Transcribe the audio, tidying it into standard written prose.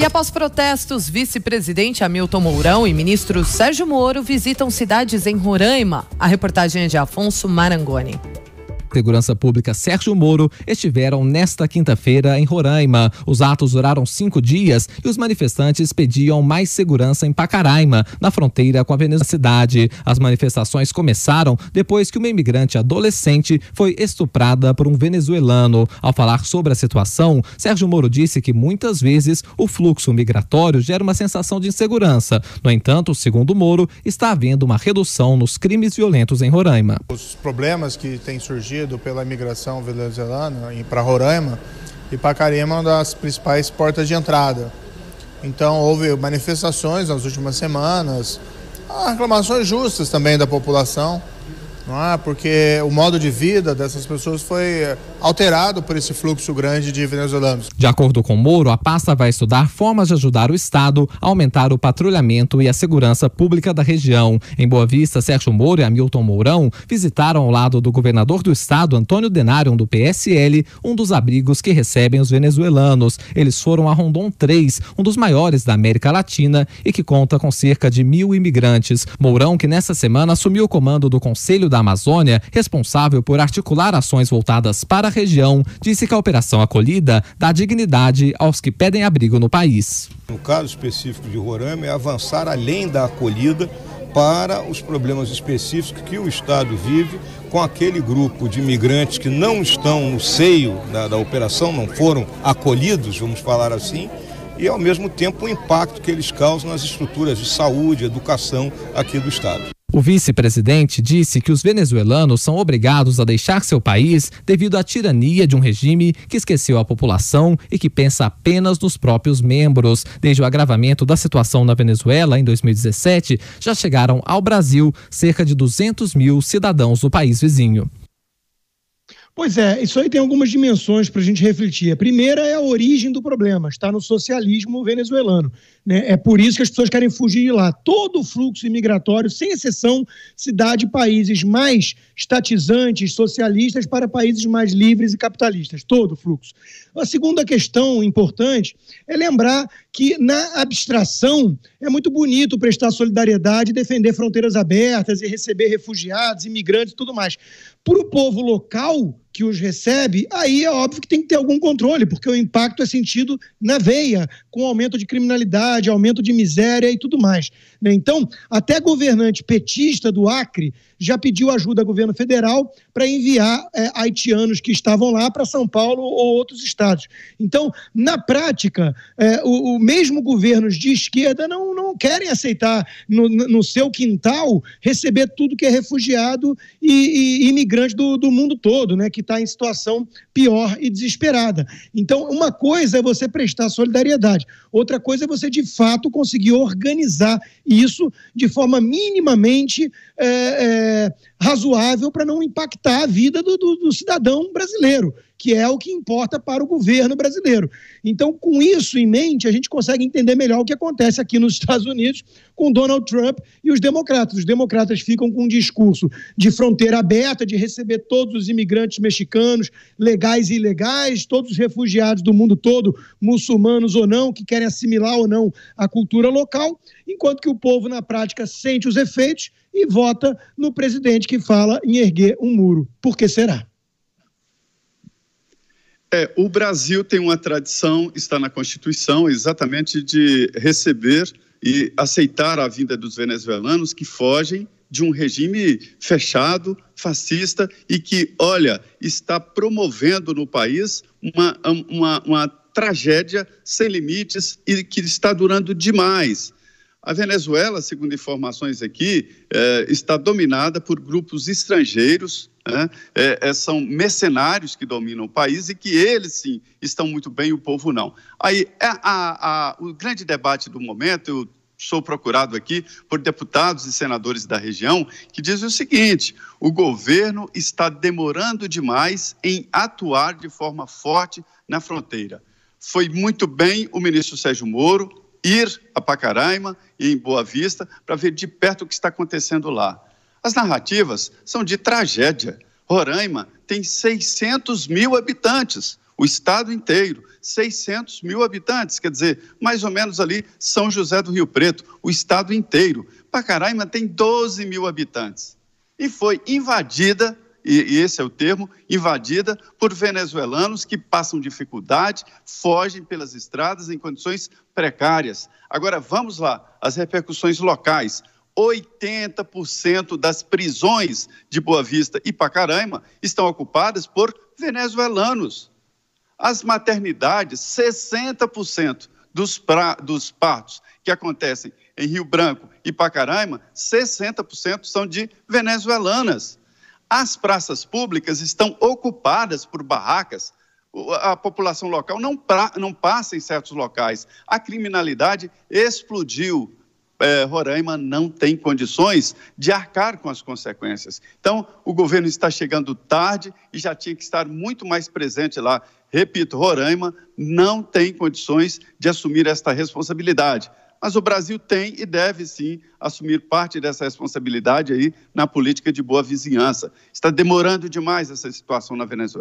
E após protestos, vice-presidente Hamilton Mourão e ministro Sérgio Moro visitam cidades em Roraima. A reportagem é de Afonso Marangoni. Segurança Pública Sérgio Moro estiveram nesta quinta-feira em Roraima. Os atos duraram 5 dias e os manifestantes pediam mais segurança em Pacaraima, na fronteira com a Venezuela. As manifestações começaram depois que uma imigrante adolescente foi estuprada por um venezuelano. Ao falar sobre a situação, Sérgio Moro disse que muitas vezes o fluxo migratório gera uma sensação de insegurança. No entanto, segundo Moro, está havendo uma redução nos crimes violentos em Roraima. Os problemas que têm surgido pela imigração venezuelana para Roraima e Pacaraima é uma das principais portas de entrada. Então houve manifestações nas últimas semanas, reclamações justas também da população, não é? Porque o modo de vida dessas pessoas foi alterado por esse fluxo grande de venezuelanos. De acordo com Moro, a pasta vai estudar formas de ajudar o Estado a aumentar o patrulhamento e a segurança pública da região. Em Boa Vista, Sérgio Moro e Hamilton Mourão visitaram ao lado do governador do estado, Antônio Denário, do PSL, um dos abrigos que recebem os venezuelanos. Eles foram a Rondon 3, um dos maiores da América Latina e que conta com cerca de 1.000 imigrantes. Mourão, que nessa semana assumiu o comando do Conselho da Amazônia, responsável por articular ações voltadas para a região, disse que a Operação Acolhida dá dignidade aos que pedem abrigo no país. No caso específico de Roraima, é avançar além da acolhida para os problemas específicos que o Estado vive com aquele grupo de imigrantes que não estão no seio da operação, não foram acolhidos, vamos falar assim, e ao mesmo tempo o impacto que eles causam nas estruturas de saúde, educação aqui do Estado. O vice-presidente disse que os venezuelanos são obrigados a deixar seu país devido à tirania de um regime que esqueceu a população e que pensa apenas nos próprios membros. Desde o agravamento da situação na Venezuela em 2017, já chegaram ao Brasil cerca de 200 mil cidadãos do país vizinho. Pois é, isso aí tem algumas dimensões para a gente refletir. A primeira é a origem do problema, está no socialismo venezuelano, né? É por isso que as pessoas querem fugir de lá. Todo o fluxo imigratório, sem exceção, se dá de países mais estatizantes, socialistas, para países mais livres e capitalistas, todo o fluxo. A segunda questão importante é lembrar que na abstração é muito bonito prestar solidariedade, defender fronteiras abertas e receber refugiados, imigrantes e tudo mais. Para o povo local que os recebe, aí é óbvio que tem que ter algum controle, porque o impacto é sentido na veia, com aumento de criminalidade, aumento de miséria e tudo mais, né? Então, até governante petista do Acre já pediu ajuda ao governo federal para enviar haitianos que estavam lá para São Paulo ou outros estados. Então, na prática, o mesmo governos de esquerda não querem aceitar no seu quintal receber tudo que é refugiado e imigrante do mundo todo, né, que está em situação pior e desesperada. Então, uma coisa é você prestar solidariedade, outra coisa é você, de fato, conseguir organizar isso de forma minimamente razoável para não impactar a vida do cidadão brasileiro, que é o que importa para o governo brasileiro. Então, com isso em mente, a gente consegue entender melhor o que acontece aqui nos Estados Unidos com Donald Trump e os democratas. Os democratas ficam com um discurso de fronteira aberta, de receber todos os imigrantes mexicanos, legais e ilegais, todos os refugiados do mundo todo, muçulmanos ou não, que querem assimilar ou não a cultura local, enquanto que o povo, na prática, sente os efeitos e vota no presidente que fala em erguer um muro. Por que será? O Brasil tem uma tradição, está na Constituição, exatamente de receber e aceitar a vinda dos venezuelanos que fogem de um regime fechado, fascista e que, olha, está promovendo no país uma tragédia sem limites e que está durando demais. A Venezuela, segundo informações aqui, está dominada por grupos estrangeiros, são mercenários que dominam o país e que eles, sim, estão muito bem e o povo não. Aí, o grande debate do momento, eu sou procurado aqui por deputados e senadores da região que dizem o seguinte: o governo está demorando demais em atuar de forma forte na fronteira. Foi muito bem o ministro Sérgio Moro ir a Pacaraima e em Boa Vista para ver de perto o que está acontecendo lá. As narrativas são de tragédia. Roraima tem 600 mil habitantes. o estado inteiro, 600 mil habitantes, quer dizer, mais ou menos ali São José do Rio Preto, o estado inteiro. Pacaraima tem 12 mil habitantes e foi invadida, e esse é o termo, invadida por venezuelanos que passam dificuldade, fogem pelas estradas em condições precárias. Agora, vamos lá, as repercussões locais. 80% das prisões de Boa Vista e Pacaraima estão ocupadas por venezuelanos. As maternidades, 60% dos partos que acontecem em Rio Branco e Pacaraima, 60% são de venezuelanas. As praças públicas estão ocupadas por barracas. A população local não passa em certos locais. A criminalidade explodiu. Roraima não tem condições de arcar com as consequências. Então, o governo está chegando tarde e já tinha que estar muito mais presente lá. Repito, Roraima não tem condições de assumir esta responsabilidade. Mas o Brasil tem e deve, sim, assumir parte dessa responsabilidade aí na política de boa vizinhança. Está demorando demais essa situação na Venezuela.